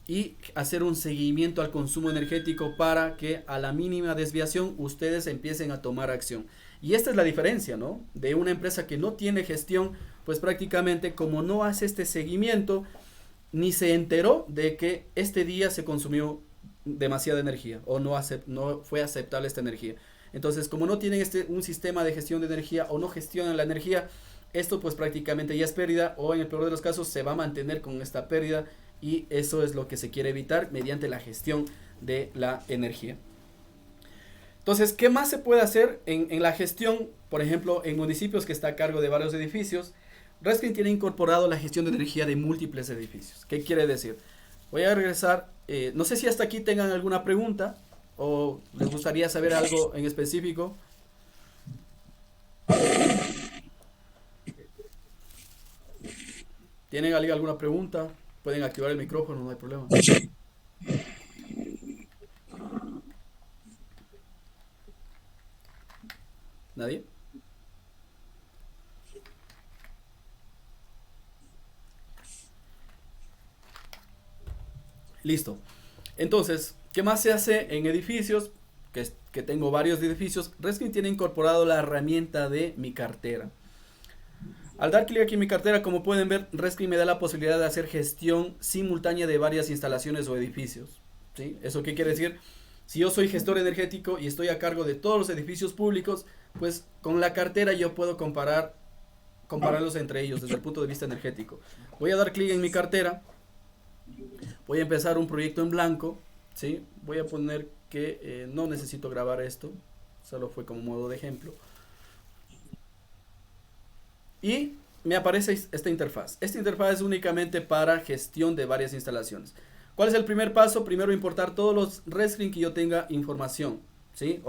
y hacer un seguimiento al consumo energético para que a la mínima desviación ustedes empiecen a tomar acción. Y esta es la diferencia, ¿no? De una empresa que no tiene gestión, pues prácticamente como no hace este seguimiento, ni se enteró de que este día se consumió demasiada energía o no fue aceptable esta energía. Entonces, como no tienen un sistema de gestión de energía o no gestionan la energía, esto pues prácticamente ya es pérdida o en el peor de los casos se va a mantener con esta pérdida y eso es lo que se quiere evitar mediante la gestión de la energía. Entonces, ¿qué más se puede hacer en la gestión? Por ejemplo, en municipios que está a cargo de varios edificios, Rescreen tiene incorporado la gestión de energía de múltiples edificios. ¿Qué quiere decir? Voy a regresar, no sé si hasta aquí tengan alguna pregunta o les gustaría saber algo en específico. ¿Tienen alguna pregunta? pueden activar el micrófono, no hay problema. ¿Nadie? Listo. Entonces, ¿qué más se hace en edificios? Que tengo varios edificios. Reskin tiene incorporado la herramienta de mi cartera. Al dar clic aquí en mi cartera, como pueden ver, Reskin me da la posibilidad de hacer gestión simultánea de varias instalaciones o edificios. ¿Sí? ¿Eso qué quiere decir? Si yo soy gestor energético y estoy a cargo de todos los edificios públicos, pues con la cartera yo puedo compararlos entre ellos desde el punto de vista energético. Voy a dar clic en mi cartera. Voy a empezar un proyecto en blanco. ¿Sí? Voy a poner que no necesito grabar esto. Solo fue como modo de ejemplo. Y me aparece esta interfaz. Esta interfaz es únicamente para gestión de varias instalaciones. ¿Cuál es el primer paso? Primero importar todos los rescreen que yo tenga información. ¿Sí?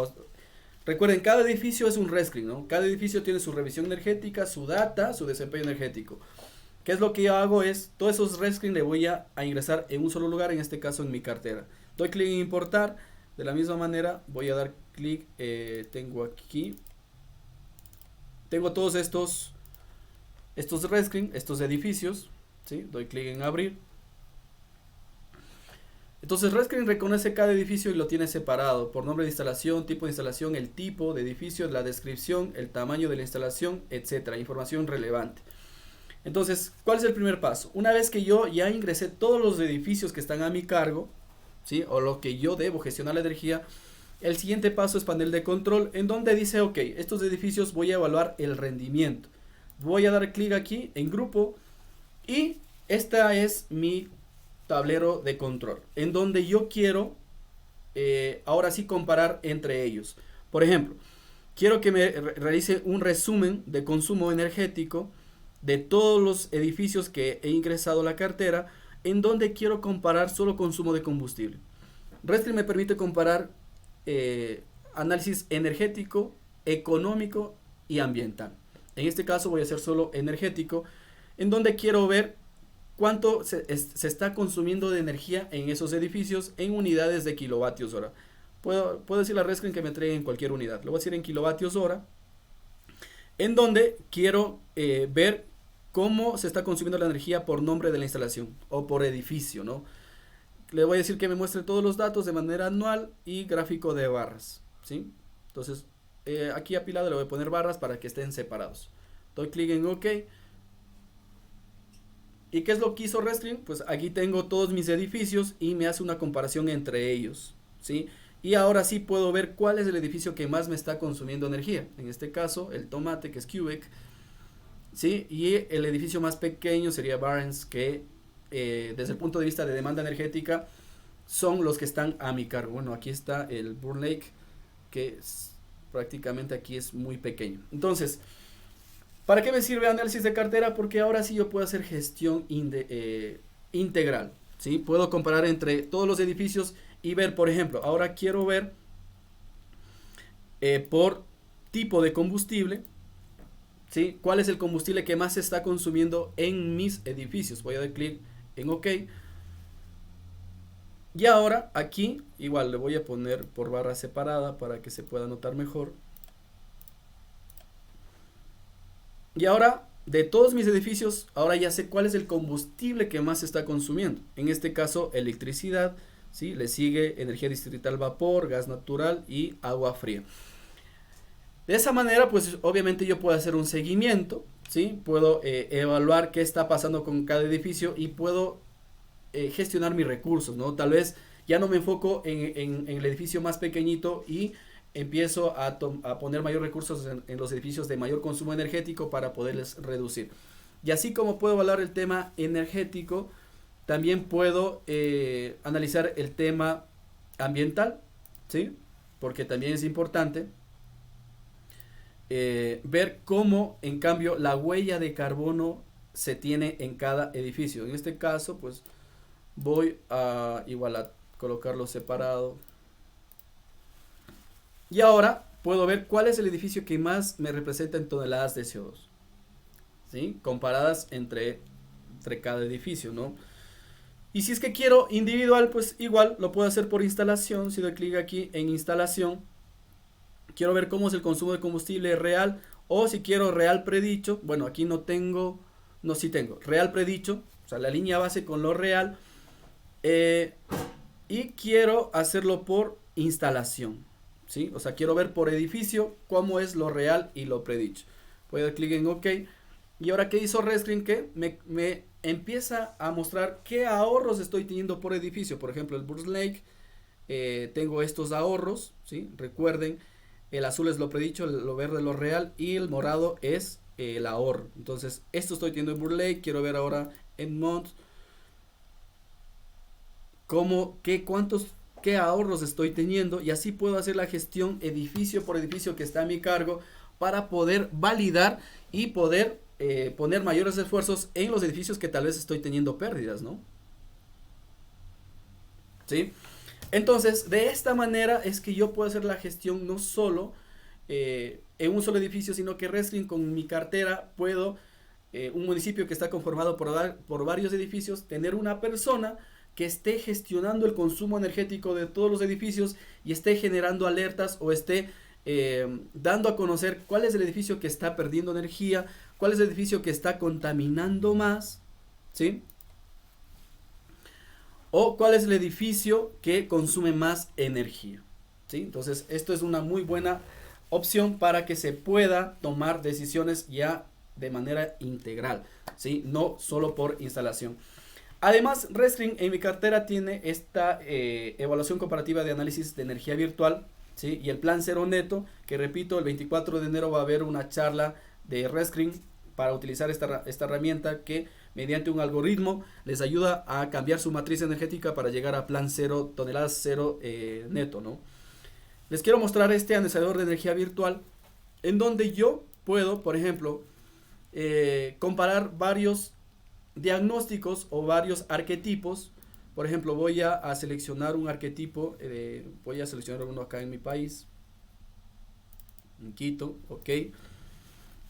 Recuerden, cada edificio es un rescreen, ¿no? Cada edificio tiene su revisión energética, su data, su desempeño energético. ¿Qué es lo que yo hago? Es, todos esos rescreen le voy a ingresar en un solo lugar, en este caso en mi cartera. Doy clic en importar. De la misma manera voy a dar clic, tengo aquí, tengo todos estos rescreen, estos edificios, ¿sí? Doy clic en abrir. Entonces Rescreen reconoce cada edificio y lo tiene separado por nombre de instalación, tipo de instalación, el tipo de edificio, la descripción, el tamaño de la instalación, etcétera, información relevante. Entonces, ¿cuál es el primer paso? Una vez que yo ya ingresé todos los edificios que están a mi cargo, ¿sí? O lo que yo debo gestionar la energía, el siguiente paso es panel de control, en donde dice, ok, estos edificios voy a evaluar el rendimiento. Voy a dar clic aquí en grupo y esta es mi tablero de control, en donde yo quiero ahora sí comparar entre ellos. Por ejemplo, quiero que me realice un resumen de consumo energético de todos los edificios que he ingresado a la cartera, en donde quiero comparar solo consumo de combustible. Rescreen me permite comparar análisis energético, económico y ambiental. En este caso voy a hacer solo energético, en donde quiero ver cuánto se está consumiendo de energía en esos edificios en unidades de kilovatios hora. Puedo decirle a Rescreen que me entregue en cualquier unidad. Lo voy a decir en kilovatios hora, en donde quiero ver cómo se está consumiendo la energía por nombre de la instalación o por edificio, ¿no? Le voy a decir que me muestre todos los datos de manera anual y gráfico de barras, ¿sí? Entonces, aquí apilado le voy a poner barras para que estén separados. Doy clic en OK. ¿Y qué es lo que hizo Rescreen? Pues aquí tengo todos mis edificios y me hace una comparación entre ellos, ¿sí? Y ahora sí puedo ver cuál es el edificio que más me está consumiendo energía. En este caso, el Tomate, que es Quebec, ¿sí? Y el edificio más pequeño sería Barnes, que desde el punto de vista de demanda energética son los que están a mi cargo. Bueno, aquí está el Burn Lake, que prácticamente aquí es muy pequeño. Entonces, ¿para qué me sirve análisis de cartera? Porque ahora sí yo puedo hacer gestión integral, ¿sí? Puedo comparar entre todos los edificios y ver, por ejemplo, ahora quiero ver por tipo de combustible, ¿sí? ¿Cuál es el combustible que más se está consumiendo en mis edificios? Voy a dar clic en OK. Y ahora aquí, igual le voy a poner por barra separada para que se pueda notar mejor. Y ahora, de todos mis edificios, ahora ya sé cuál es el combustible que más se está consumiendo. En este caso, electricidad, ¿sí? Le sigue energía distrital vapor, gas natural y agua fría. De esa manera, pues obviamente yo puedo hacer un seguimiento, ¿sí? Puedo evaluar qué está pasando con cada edificio y puedo gestionar mis recursos, ¿no? Tal vez ya no me enfoco en el edificio más pequeñito y empiezo a poner mayor recursos en los edificios de mayor consumo energético para poderles reducir. Y así como puedo evaluar el tema energético, también puedo analizar el tema ambiental, ¿sí? Porque también es importante ver cómo, en cambio, la huella de carbono se tiene en cada edificio. En este caso, pues voy a igual a colocarlo separado. Y ahora puedo ver cuál es el edificio que más me representa en toneladas de CO2, ¿sí? Comparadas entre cada edificio, ¿no? Y si es que quiero individual, pues igual lo puedo hacer por instalación. Si doy clic aquí en instalación, quiero ver cómo es el consumo de combustible real. O si quiero real predicho, bueno, aquí no tengo, no, sí tengo, real predicho, o sea, la línea base con lo real. eh, y quiero hacerlo por instalación, ¿sí? O sea, quiero ver por edificio cómo es lo real y lo predicho. Voy a dar clic en OK. Y ahora, ¿qué hizo Rescreen? Que me empieza a mostrar qué ahorros estoy teniendo por edificio. Por ejemplo, el Burst Lake, tengo estos ahorros, ¿sí? Recuerden, el azul es lo predicho, lo verde lo real y el morado es el ahorro. Entonces, esto estoy teniendo en Burst Lake. Quiero ver ahora en Mont qué ahorros estoy teniendo, y así puedo hacer la gestión edificio por edificio que está a mi cargo para poder validar y poder poner mayores esfuerzos en los edificios que tal vez estoy teniendo pérdidas, ¿no? ¿Sí? Entonces, de esta manera es que yo puedo hacer la gestión no solo en un solo edificio, sino que Rescreen con mi cartera puedo, un municipio que está conformado por varios edificios, tener una persona que esté gestionando el consumo energético de todos los edificios y esté generando alertas o esté dando a conocer cuál es el edificio que está perdiendo energía, cuál es el edificio que está contaminando más, ¿sí? O cuál es el edificio que consume más energía, ¿sí? Entonces, esto es una muy buena opción para que se pueda tomar decisiones ya de manera integral, ¿sí? No solo por instalación. Además, Rescreen en mi cartera tiene esta evaluación comparativa de análisis de energía virtual, ¿sí? Y el plan cero neto, que repito, el 24 de enero va a haber una charla de Rescreen para utilizar esta herramienta que mediante un algoritmo les ayuda a cambiar su matriz energética para llegar a plan cero, toneladas cero neto, ¿no? Les quiero mostrar este analizador de energía virtual en donde yo puedo, por ejemplo, comparar varios diagnósticos o varios arquetipos. Por ejemplo, voy a seleccionar un arquetipo, voy a seleccionar uno acá en mi país, en Quito, ok,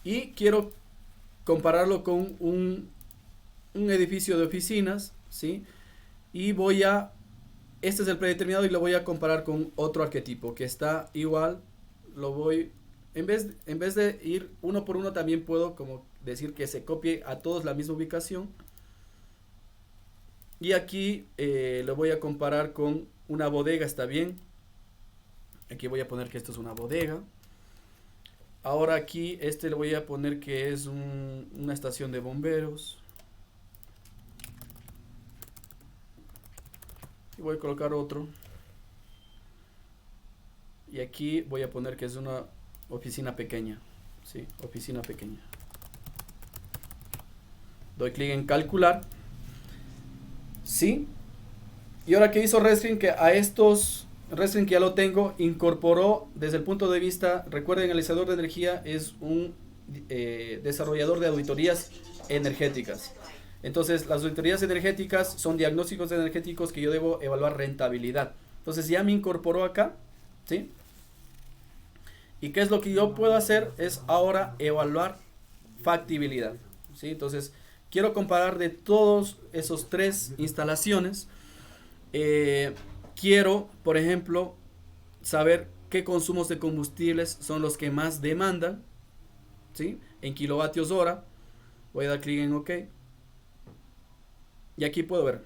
y quiero compararlo con un edificio de oficinas, ¿sí? Y este es el predeterminado y lo voy a comparar con otro arquetipo que está igual. En vez de ir uno por uno, también puedo como decir que se copie a todos la misma ubicación. Y aquí lo voy a comparar con una bodega, está bien. Aquí voy a poner que esto es una bodega. Ahora aquí le voy a poner que es una estación de bomberos. Y voy a colocar otro. Y aquí voy a poner que es una oficina pequeña. Sí, oficina pequeña. Doy clic en calcular. Sí. Y ahora que hizo Rescreen, que a estos Rescreen que ya lo tengo, incorporó desde el punto de vista, recuerden, el analizador de energía es un desarrollador de auditorías energéticas. Entonces, las auditorías energéticas son diagnósticos energéticos que yo debo evaluar rentabilidad. Entonces, ya me incorporó acá, ¿sí? ¿Y qué es lo que yo puedo hacer? Es ahora evaluar factibilidad, ¿sí? Entonces, quiero comparar de todos esos tres instalaciones. Quiero, por ejemplo, saber qué consumos de combustibles son los que más demandan, ¿sí? En kilovatios hora. Voy a dar clic en OK. Y aquí puedo ver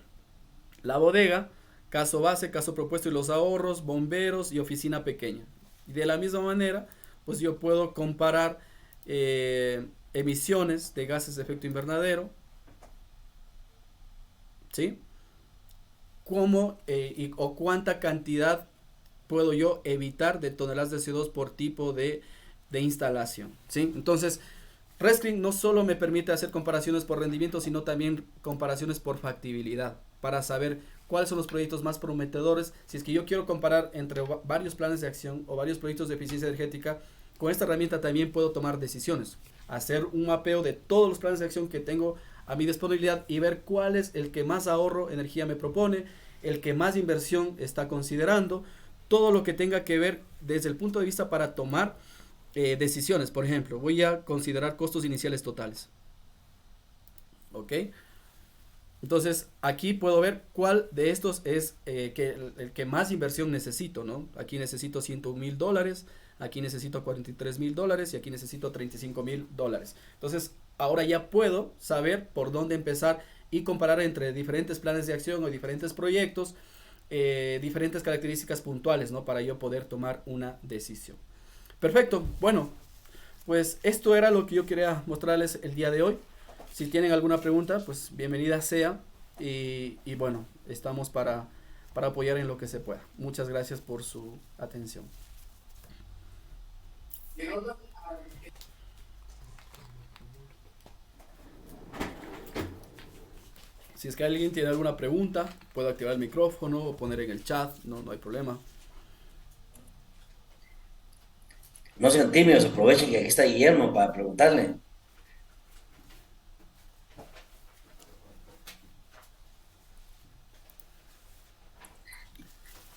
la bodega, caso base, caso propuesto y los ahorros, bomberos y oficina pequeña. Y de la misma manera, pues yo puedo comparar emisiones de gases de efecto invernadero, ¿sí? O cuánta cantidad puedo yo evitar de toneladas de CO2 por tipo de instalación, ¿sí? Entonces, Rescreen no solo me permite hacer comparaciones por rendimiento, sino también comparaciones por factibilidad, para saber cuáles son los proyectos más prometedores. Si es que yo quiero comparar entre varios planes de acción o varios proyectos de eficiencia energética, con esta herramienta también puedo tomar decisiones, hacer un mapeo de todos los planes de acción que tengo a mi disponibilidad y ver cuál es el que más ahorro energía me propone, el que más inversión está considerando, todo lo que tenga que ver desde el punto de vista para tomar decisiones. Por ejemplo, voy a considerar costos iniciales totales. ¿Ok? Entonces, aquí puedo ver cuál de estos es el que más inversión necesito, ¿no? Aquí necesito $101,000, aquí necesito $43,000 y aquí necesito $35,000. Entonces, ahora ya puedo saber por dónde empezar y comparar entre diferentes planes de acción o diferentes proyectos, diferentes características puntuales, ¿no? Para yo poder tomar una decisión. Perfecto. Bueno, pues esto era lo que yo quería mostrarles el día de hoy. Si tienen alguna pregunta, pues bienvenida sea. Y bueno, estamos para apoyar en lo que se pueda. Muchas gracias por su atención. Si es que alguien tiene alguna pregunta, puedo activar el micrófono o poner en el chat, no, no hay problema. No sean tímidos, aprovechen que aquí está Guillermo para preguntarle.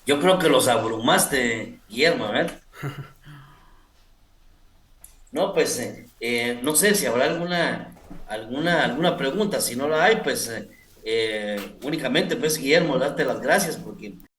Yo creo que los abrumaste, Guillermo, a ver. No, pues, no sé si habrá alguna pregunta. Si no la hay, pues, únicamente, pues, Guillermo, darte las gracias porque